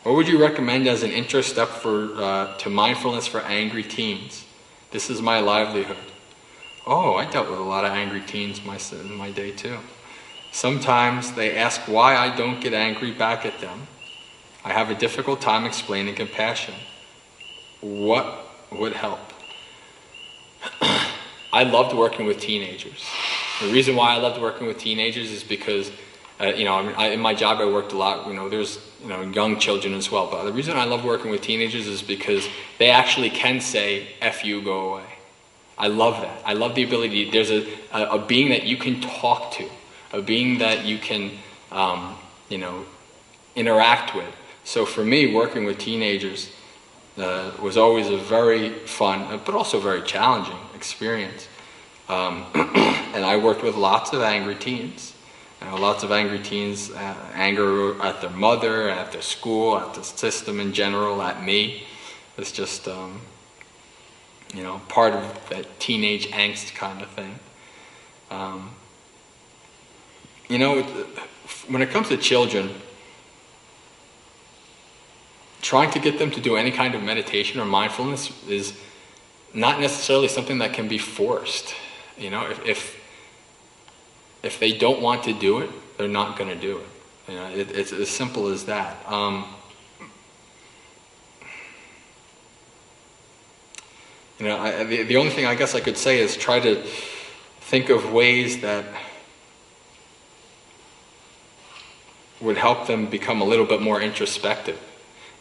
What would you recommend as an intro step to mindfulness for angry teens? This is my livelihood. Oh, I dealt with a lot of angry teens in my day too. Sometimes they ask why I don't get angry back at them. I have a difficult time explaining compassion. What would help? I loved working with teenagers. The reason why I loved working with teenagers is because, in my job I worked a lot, there's, young children as well. But the reason I love working with teenagers is because they actually can say, F you, go away. I love that. I love the ability, there's a being that you can talk to, a being that you can, interact with. So for me, working with teenagers was always a very fun, but also very challenging experience. And I worked with lots of angry teens. Lots of angry teens, anger at their mother, at their school, at the system in general, at me. It's just, part of that teenage angst kind of thing. When it comes to children, trying to get them to do any kind of meditation or mindfulness is not necessarily something that can be forced. If they don't want to do it, they're not going to do it. It's as simple as that. The only thing I guess I could say is try to think of ways that would help them become a little bit more introspective.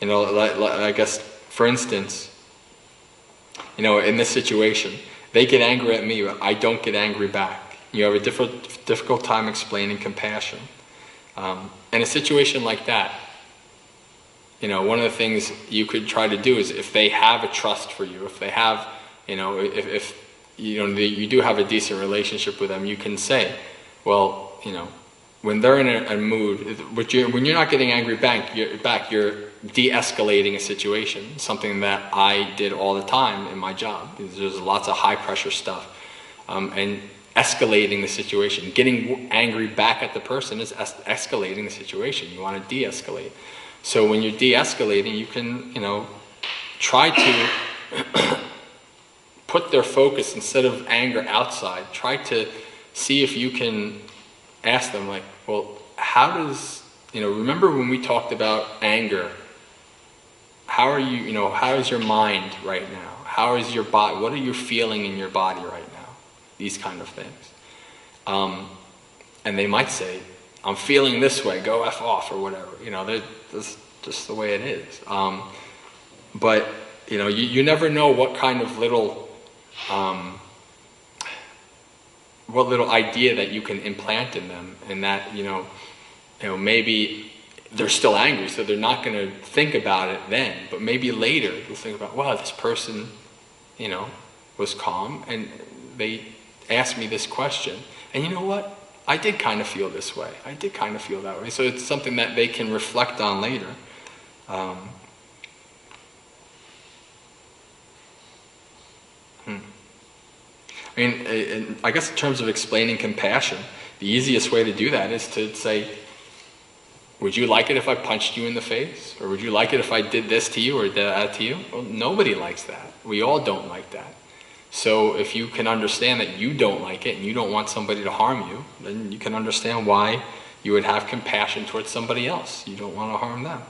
I guess, for instance, in this situation, they get angry at me, but I don't get angry back. You have a difficult time explaining compassion. In a situation like that, one of the things you could try to do is, if they have a trust for you, if they have, if you do have a decent relationship with them, you can say, well, when they're in a mood, when you're not getting angry back, you're de-escalating a situation, something that I did all the time in my job. There's lots of high-pressure stuff. And escalating the situation, getting angry back at the person is escalating the situation. You want to de-escalate. So when you're de-escalating, you can, try to put their focus, instead of anger outside, try to see if you can ask them, like, well, how does, remember when we talked about anger, how are you, how is your mind right now? How is your body, what are you feeling in your body right now? These kind of things. And they might say, I'm feeling this way, go F off, or whatever. That's just the way it is. But, you never know what kind of little idea that you can implant in them, and that, maybe they're still angry, so they're not going to think about it then, but maybe later they'll think about, wow, this person, was calm, and they asked me this question, and you know what? I did kind of feel this way. I did kind of feel that way. So it's something that they can reflect on later. I guess in terms of explaining compassion, the easiest way to do that is to say, would you like it if I punched you in the face? Or would you like it if I did this to you or did that to you? Well, nobody likes that. We all don't like that. So if you can understand that you don't like it and you don't want somebody to harm you, then you can understand why you would have compassion towards somebody else. You don't want to harm them.